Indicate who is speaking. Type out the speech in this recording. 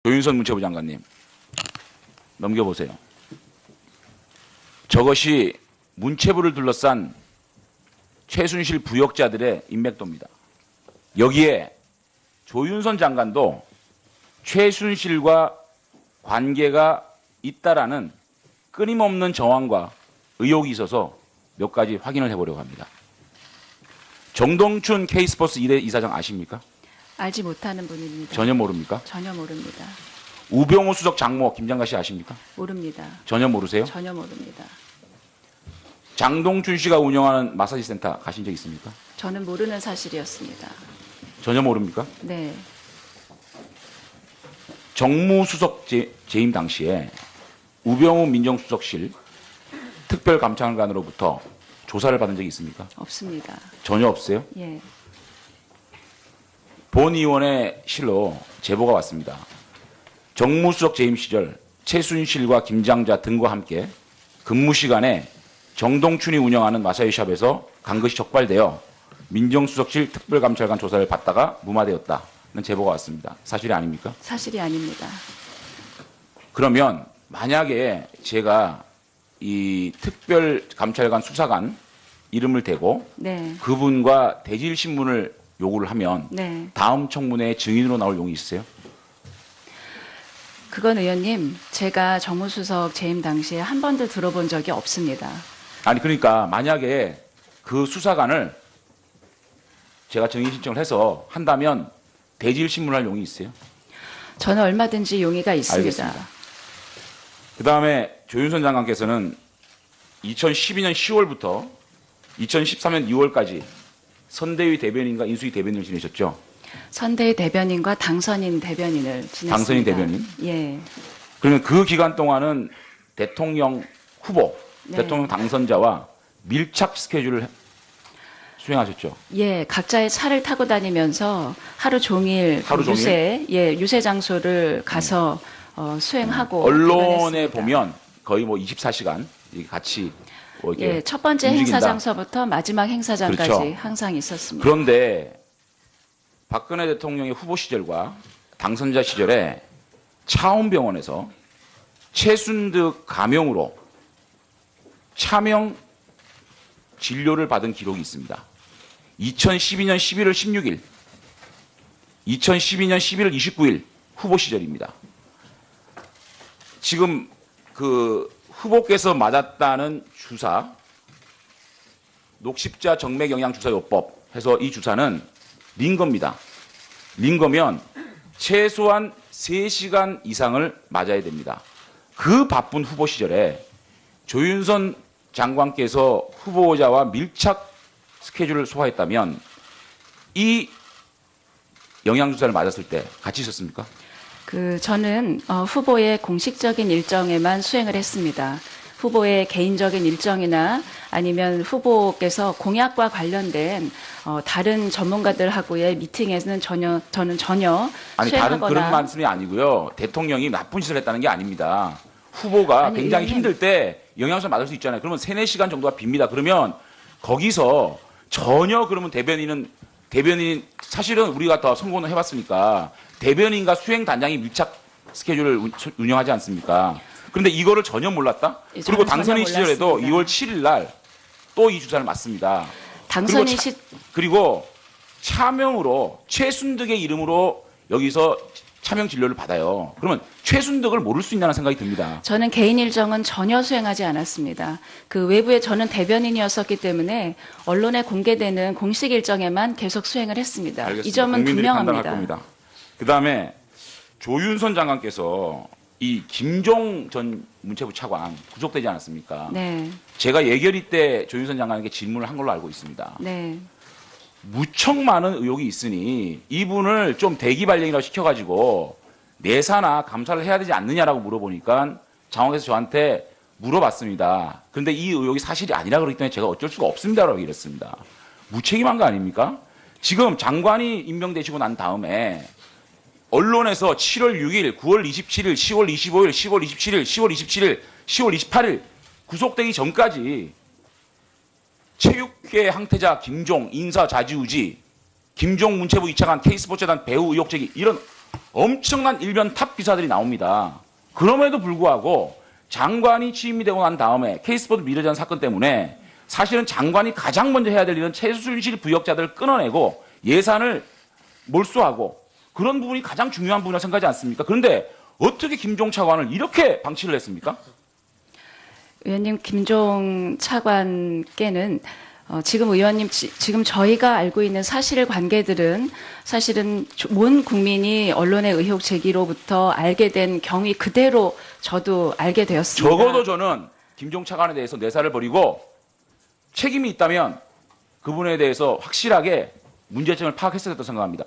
Speaker 1: 조윤선 문체부 장관님, 넘겨보세요. 저것이 문체부를 둘러싼 최순실 부역자들의 인맥도입니다. 여기에 조윤선 장관도 최순실과 관계가 있다라는 끊임없는 정황과 의혹이 있어서 몇 가지 확인을 해보려고 합니다. 정동춘 K스포츠 2대 이사장 아십니까?
Speaker 2: 알지 못하는 분입니다.
Speaker 1: 전혀 모릅니까?
Speaker 2: 전혀 모릅니다.
Speaker 1: 우병우 수석 장모 김장가 씨 아십니까?
Speaker 2: 모릅니다.
Speaker 1: 전혀 모르세요?
Speaker 2: 전혀 모릅니다.
Speaker 1: 장동춘 씨가 운영하는 마사지 센터 가신 적 있습니까?
Speaker 2: 저는 모르는 사실이었습니다.
Speaker 1: 전혀 모릅니까?
Speaker 2: 네.
Speaker 1: 정무수석 재임 당시에 우병우 민정수석실 특별감찰관으로부터 조사를 받은 적이 있습니까?
Speaker 2: 없습니다.
Speaker 1: 전혀 없어요?
Speaker 2: 예.
Speaker 1: 본의원의 실로 제보가 왔습니다. 정무수석 재임 시절 최순실과 김장자 등과 함께 근무 시간에 정동춘이 운영하는 마사지샵에서 간 것이 적발되어 민정수석실 특별감찰관 조사를 받다가 무마되었다는 제보가 왔습니다. 사실이 아닙니까?
Speaker 2: 사실이 아닙니다.
Speaker 1: 그러면 만약에 제가 이 특별감찰관 수사관 이름을 대고
Speaker 2: 네.
Speaker 1: 그분과 대질신문을 요구를 하면
Speaker 2: 네.
Speaker 1: 다음 청문회에 증인으로 나올 용이 있으세요?
Speaker 2: 그건 의원님, 제가 정무수석 재임 당시에 한 번도 들어본 적이 없습니다.
Speaker 1: 아니 그러니까 만약에 그 수사관을 제가 증인 신청을 해서 한다면 대질신문할 용이 있어요?
Speaker 2: 저는 얼마든지 용의가 있습니다.
Speaker 1: 알겠습니다. 그다음에 조윤선 장관께서는 2012년 10월부터 2013년 2월까지 선대위 대변인과 인수위 대변인을 지내셨죠?
Speaker 2: 선대위 대변인과 당선인 대변인을 지냈습니다.
Speaker 1: 당선인 대변인?
Speaker 2: 예.
Speaker 1: 그러면 그 기간 동안은 대통령 후보,
Speaker 2: 네.
Speaker 1: 대통령 당선자와 밀착 스케줄을 수행하셨죠?
Speaker 2: 예, 각자의 차를 타고 다니면서 하루 종일
Speaker 1: 하루 종일?
Speaker 2: 유세 장소를 가서 수행하고
Speaker 1: 언론에
Speaker 2: 그만했습니다.
Speaker 1: 보면 거의 뭐 24시간 같이 뭐 이렇게
Speaker 2: 예, 첫 번째
Speaker 1: 움직인다.
Speaker 2: 행사 장소부터 마지막 행사장까지
Speaker 1: 그렇죠.
Speaker 2: 항상 있었습니다.
Speaker 1: 그런데 박근혜 대통령의 후보 시절과 당선자 시절에 차원병원에서 최순득 감염으로 차명 진료를 받은 기록이 있습니다. 2012년 11월 16일, 2012년 11월 29일 후보 시절입니다. 지금 그 후보께서 맞았다는 주사, 녹십자 정맥영양주사요법 해서 이 주사는 린 겁니다. 린 거면 최소한 3시간 이상을 맞아야 됩니다. 그 바쁜 후보 시절에 조윤선 장관께서 후보자와 밀착 스케줄을 소화했다면 이 영양주사를 맞았을 때 같이 있었습니까?
Speaker 2: 저는 후보의 공식적인 일정에만 수행을 했습니다. 후보의 개인적인 일정이나 아니면 후보께서 공약과 관련된 다른 전문가들하고의 미팅에는 저는 전혀
Speaker 1: 아니
Speaker 2: 수행하거나
Speaker 1: 다른 그런 말씀이 아니고요. 대통령이 나쁜 짓을 했다는 게 아닙니다. 후보가
Speaker 2: 아니,
Speaker 1: 굉장히
Speaker 2: 의원님.
Speaker 1: 힘들 때 영양소 맞을 수 있잖아요. 그러면 3, 4시간 정도가 빕니다. 그러면 거기서 전혀 그러면 대변인 사실은 우리가 더 선거는 해봤으니까 대변인과 수행단장이 밀착 스케줄을 운영하지 않습니까? 그런데 이거를 전혀 몰랐다?
Speaker 2: 예,
Speaker 1: 그리고
Speaker 2: 저는
Speaker 1: 당선인
Speaker 2: 전혀
Speaker 1: 시절에도
Speaker 2: 몰랐습니다.
Speaker 1: 2월 7일 날 또 이 주사를 맞습니다.
Speaker 2: 당선인 시
Speaker 1: 그리고 차명으로 최순득의 이름으로 여기서 차명 진료를 받아요. 그러면 최순득을 모를 수 있다는 생각이 듭니다.
Speaker 2: 저는 개인 일정은 전혀 수행하지 않았습니다. 그 외부에 저는 대변인이었었기 때문에 언론에 공개되는 공식 일정에만 계속 수행을 했습니다.
Speaker 1: 알겠습니다.
Speaker 2: 이 점은
Speaker 1: 국민들이 판단할
Speaker 2: 분명합니다.
Speaker 1: 겁니다. 그다음에 조윤선 장관께서 이 김종 전 문체부 차관 구속되지 않았습니까?
Speaker 2: 네,
Speaker 1: 제가 예결위 때 조윤선 장관에게 질문을 한 걸로 알고 있습니다.
Speaker 2: 네.
Speaker 1: 무척 많은 의혹이 있으니 이분을 좀 대기 발령이라고 시켜가지고 내사나 감사를 해야 되지 않느냐라고 물어보니까 장관께서 저한테 물어봤습니다. 그런데 이 의혹이 사실이 아니라 그러기 때문에 제가 어쩔 수가 없습니다라고 이랬습니다. 무책임한 거 아닙니까? 지금 장관이 임명되시고 난 다음에 언론에서 7월 6일, 9월 27일, 10월 25일, 10월 27일, 10월 27일, 10월 28일 구속되기 전까지 체육계 항태자 김종 인사 자지우지, 김종 문체부 2차관 K스포츠단 배우 의혹 제기 이런 엄청난 일변 탑 기사들이 나옵니다. 그럼에도 불구하고 장관이 취임이 되고 난 다음에 케이스포드 미래전 사건 때문에 사실은 장관이 가장 먼저 해야 될 일은 최순실 부역자들을 끊어내고 예산을 몰수하고 그런 부분이 가장 중요한 부분이라고 생각하지 않습니까? 그런데 어떻게 김종 차관을 이렇게 방치를 했습니까?
Speaker 2: 의원님, 김종 차관께는 지금 의원님, 지금 저희가 알고 있는 사실 관계들은 사실은 온 국민이 언론의 의혹 제기로부터 알게 된 경위 그대로 저도 알게 되었습니다.
Speaker 1: 적어도 저는 김종 차관에 대해서 내사를 버리고 책임이 있다면 그분에 대해서 확실하게 문제점을 파악했어야 했다고 생각합니다.